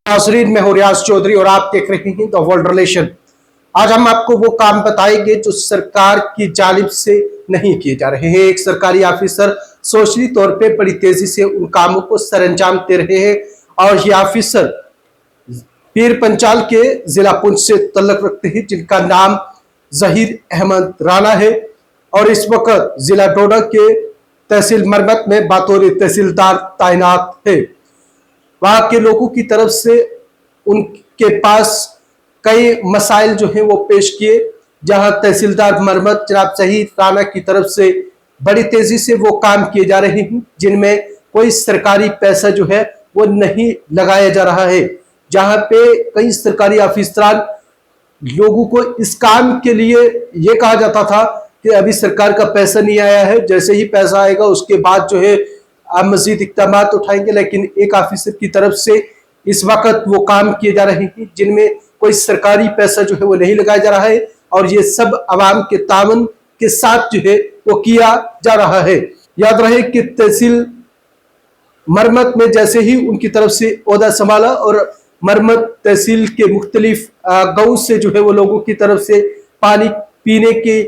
नाजरीन, मैं हूं रियाज चौधरी और आप देख रहे हैं द वर्ल्ड रिलेशन। आज हम आपको वो काम बताएंगे जो सरकार की जानिब से नहीं किए जा रहे हैं। एक सरकारी ऑफिसर सोशली तौर पे बड़ी तेजी से उन कामों को सरअंजाम दे रहे हैं और ये ऑफिसर पीर पंचाल के जिला पुंछ से तल्लक रखते हैं, जिनका नाम जहीर अहमद राणा है और इस वक्त जिला डोडा के तहसील मरमत में बतौर तहसीलदार तैनात है। वहां के लोगों की तरफ से उनके पास कई मसाइल जो है वो पेश किए, जहां तहसीलदार मरमत जनाब जहीर राणा की तरफ से बड़ी तेजी से वो काम किए जा रहे हैं, जिनमें कोई सरकारी पैसा जो है वो नहीं लगाया जा रहा है। जहां पे कई सरकारी अफसरान लोगों को इस काम के लिए ये कहा जाता था कि अभी सरकार का पैसा नहीं आया है, जैसे ही पैसा आएगा उसके बाद जो है आप मजीद इकदाम उठाएंगे। लेकिन एक ऑफिसर की तरफ से इस वक्त वो काम किए जा रहे हैं जिनमें कोई सरकारी पैसा जो है वो नहीं लगाया जा रहा है और ये सब आवाम के तावन के साथ जो है वो किया जा रहा है। याद रहे कि तहसील मरमत में जैसे ही उनकी तरफ से ओहदा संभाला और मरमत तहसील के मुख्तलिफ गांव से जो है वो लोगों की तरफ से पानी पीने की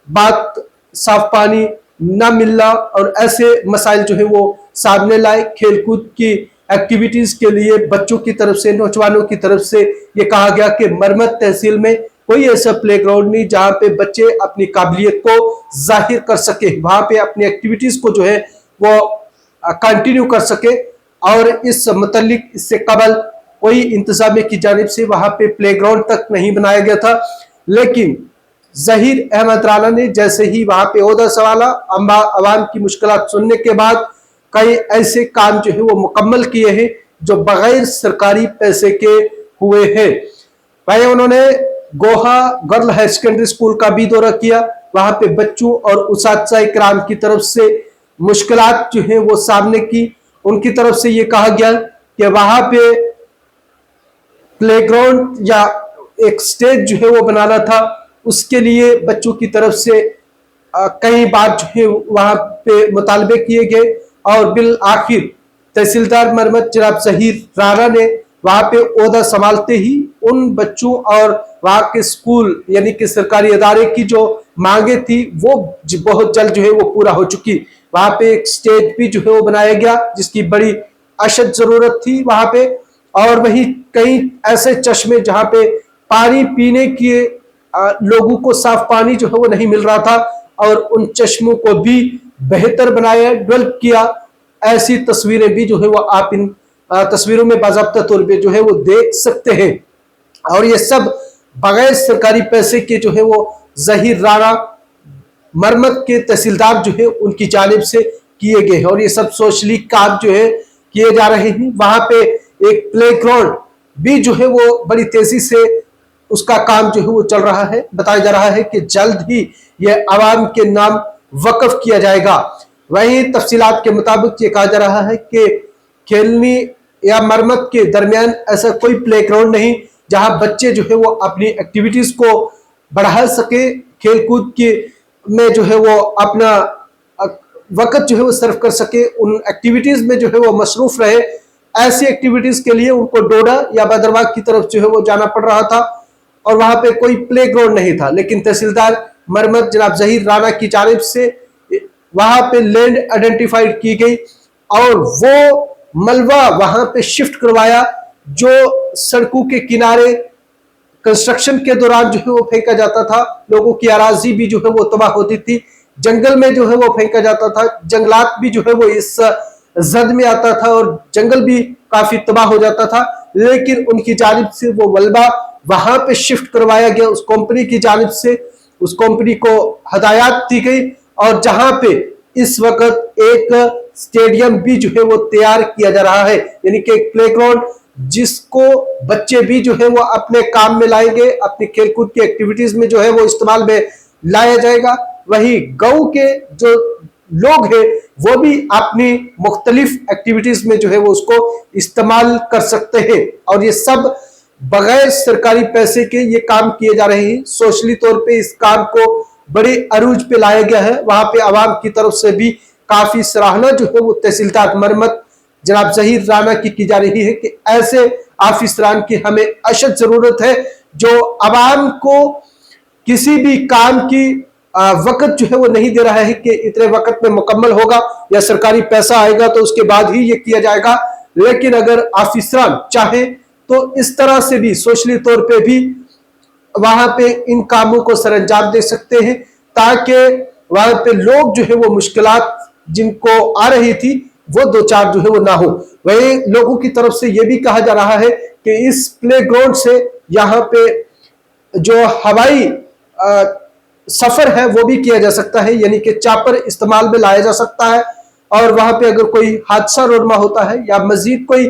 बात, साफ पानी ना मिलना और ऐसे मसाइल जो है वो सामने लाए। खेलकूद की एक्टिविटीज के लिए बच्चों की तरफ से, नौजवानों की तरफ से ये कहा गया कि मरमत तहसील में कोई ऐसा प्लेग्राउंड नहीं जहां पे बच्चे अपनी काबिलियत को जाहिर कर सके, वहां पे अपनी एक्टिविटीज को जो है वो कंटिन्यू कर सके। और इस मुतल्लिक इससे कबल कोई इंतजामिया की जानिब से वहां पे प्लेग्राउंड तक नहीं बनाया गया था, लेकिन जहीर अहमद राणा ने जैसे ही वहां पे ओहदा संभाला, अवाम की मुश्किलात सुनने के बाद कई ऐसे काम जो है वो मुकम्मल किए हैं जो बगैर सरकारी पैसे के हुए हैं। भाई उन्होंने गोहा गर्ल हायर सेकेंडरी स्कूल का भी दौरा किया, वहां पे बच्चों और उसातिज़ा इकराम की तरफ से मुश्किलात जो है वो सामने की। उनकी तरफ से ये कहा गया कि वहां पे प्लेग्राउंड या एक स्टेज जो है वो बनाना था, उसके लिए बच्चों की तरफ से कई बार जो है वहां पे मुतालबे किए गए और बिल आखिर तहसीलदार मरमत जनाब जहीर राणा ने वहां पे ओहदा संभालते ही उन बच्चों और वहां के स्कूल यानी कि सरकारी अदारे की जो मांगे थी वो बहुत जल्द जो है वो पूरा हो चुकी। वहां पे एक स्टेज भी जो है वो बनाया गया जिसकी बड़ी अशद जरूरत थी वहां पे। और वही कई ऐसे चश्मे जहां पे पानी पीने के लोगों को साफ पानी जो है वो नहीं मिल रहा था और उन चश्मों को भी बेहतर बनाया, डेवलप किया। ऐसी तस्वीरें भी जो है वो आप इन तस्वीरों में बाज़ाब्ता तौर पे जो है वो देख सकते हैं। और ये सब बगैर सरकारी पैसे के जो है वो जहीर राणा मरमत के तहसीलदार जो है उनकी जानिब से किए गए हैं और ये सब सोशली काम जो है किए जा रहे हैं। वहां पे एक प्लेग्राउंड भी जो है वो बड़ी तेजी से उसका काम जो है वो चल रहा है। बताया जा रहा है कि जल्द ही यह आवाम के नाम वक्फ किया जाएगा। वहीं तफसीलात के मुताबिक ये कहा जा रहा है कि खेलनी या मरमत के दरमियान ऐसा कोई प्लेग्राउंड नहीं जहां बच्चे जो है वो अपनी एक्टिविटीज को बढ़ा सके, खेलकूद के में जो है वो अपना वक्त जो है वो सर्व कर सके, उन एक्टिविटीज में जो है वो मसरूफ रहे। ऐसी एक्टिविटीज के लिए उनको डोडा या बदरबाग की तरफ जो है वो जाना पड़ रहा था और वहां पे कोई प्लेग्राउंड नहीं था। लेकिन तहसीलदार मरमत जनाब जहीर राणा की जानिब से वहां पे लैंड आइडेंटिफाइड की गई और वो मलबा वहां पे शिफ्ट करवाया जो सड़कों के किनारे कंस्ट्रक्शन के दौरान जो है वो फेंका जाता था। लोगों की अराजी भी जो है वो तबाह होती थी, जंगल में जो है वो फेंका जाता था, जंगलात भी जो है वो इस जद में आता था और जंगल भी काफी तबाह हो जाता था। लेकिन उनकी जानिब से वो मलबा वहां पे शिफ्ट करवाया गया, उस कंपनी की जानिब से उस कंपनी को हदायत दी गई और जहां पे इस वक्त एक स्टेडियम भी जो है वो तैयार किया जा रहा है, यानी कि एक प्लेग्राउंड जिसको बच्चे भी जो है वो अपने काम में लाएंगे, अपनी खेलकूद की एक्टिविटीज में जो है वो इस्तेमाल में लाया जाएगा। वही गांव के जो लोग हैं वो भी अपनी मुख्तलिफ एक्टिविटीज में जो है वो उसको इस्तेमाल कर सकते हैं और ये सब बगैर सरकारी पैसे के ये काम किए जा रहे हैं। सोशली तौर पे इस काम को बड़े अरूज पे लाया गया है। वहां पे आवाम की तरफ से भी काफी सराहना जो है वो तहसीलदार मरमत जनाब जहीर राणा की जा रही है कि ऐसे आफिसरान की हमें अशद जरूरत है, जो आवाम को किसी भी काम की वक्त जो है वो नहीं दे रहा है कि इतने वक्त में मुकम्मल होगा या सरकारी पैसा आएगा तो उसके बाद ही ये किया जाएगा। लेकिन अगर आफिसरान चाहे तो इस तरह से भी सोशली तौर पे भी वहां पे इन कामों को सरअंजाम दे सकते हैं, ताकि वहां पे लोग जो है वो मुश्किलात जिनको आ रही थी वो दो चार जो है वो ना हो। वही लोगों की तरफ से ये भी कहा जा रहा है कि इस प्ले ग्राउंड से यहाँ पे जो हवाई सफर है वो भी किया जा सकता है, यानी कि चापर इस्तेमाल में लाया जा सकता है। और वहां पे अगर कोई हादसा रोनमा होता है या मजीद कोई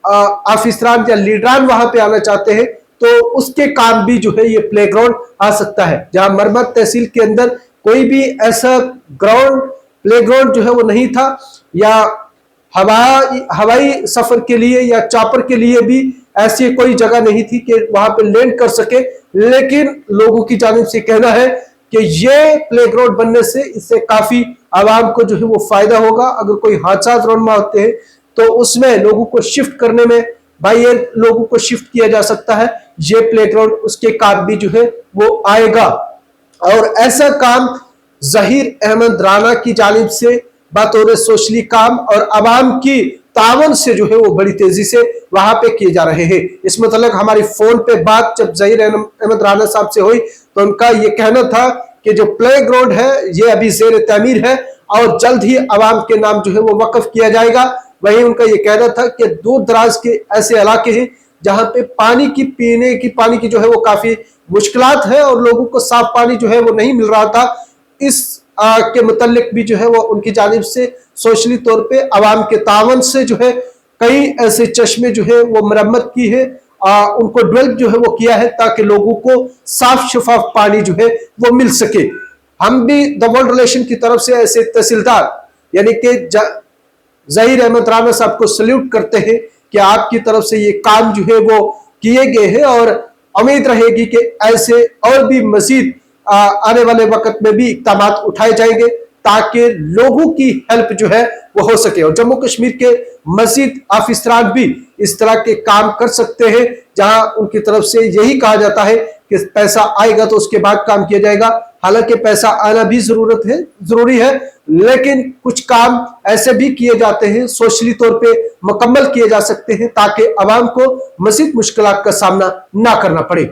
आफिसरान या लीडरान वहां पे आना चाहते हैं तो उसके काम भी जो है ये प्ले ग्राउंड आ सकता है। जहां मरमत तहसील के अंदर कोई भी ऐसा ग्राउंड प्ले ग्राउंड जो है वो नहीं था, या हवाई सफर के लिए या चापर के लिए भी ऐसी कोई जगह नहीं थी कि वहां पे लैंड कर सके। लेकिन लोगों की जानिब से कहना है कि ये प्ले ग्राउंड बनने से इससे काफी आवाम को जो है वो फायदा होगा। अगर कोई हादसा रोनमा होते हैं तो उसमें लोगों को शिफ्ट करने में भाई ये लोगों को शिफ्ट किया जा सकता है, ये प्ले ग्राउंड उसके काम भी जो है वो आएगा। और ऐसा काम जहीर अहमद राना की जानिब से बतौर सोशली काम और आवाम की तावन से जो है वो बड़ी तेजी से वहां पे किए जा रहे हैं। इस मतलब हमारी फोन पे बात जब जहीर अहमद राना साहब से हुई तो उनका ये कहना था कि जो प्ले ग्राउंड है ये अभी जेर तामीर है और जल्द ही आवाम के नाम जो है वो वक्फ किया जाएगा। वहीं उनका ये कहना था कि दूर दराज के ऐसे इलाके हैं जहां पे पीने की पानी की जो है वो काफी मुश्किलात है और लोगों को साफ पानी जो है वो नहीं मिल रहा था। इस के मुतल्लिक भी जो है वो उनकी जानिब से सोशली तौर पे आवाम के तावन से जो है कई ऐसे चश्मे जो है वो मरम्मत की है, उनको डेवलप जो है वो किया है ताकि लोगों को साफ शफाफ पानी जो है वो मिल सके। हम भी द वर्ल्ड रिलेशन की तरफ से ऐसे तहसीलदार यानी कि जहीर अहमद राना साहब को सल्यूट करते हैं कि आपकी तरफ से ये काम जो है वो किए गए हैं और उम्मीद रहेगी कि ऐसे और भी मजीद आने वाले वक्त में भी इक़दाम उठाए जाएंगे ताकि लोगों की हेल्प जो है वो हो सके। और जम्मू कश्मीर के मजीद आफिसरान भी इस तरह के काम कर सकते हैं जहां उनकी तरफ से यही कहा जाता है कि पैसा आएगा तो उसके बाद काम किया जाएगा। हालांकि पैसा आना भी जरूरी है, लेकिन कुछ काम ऐसे भी किए जाते हैं सोशली तौर पे मुकम्मल किए जा सकते हैं ताकि आवाम को मजीद मुश्किलात का सामना ना करना पड़े।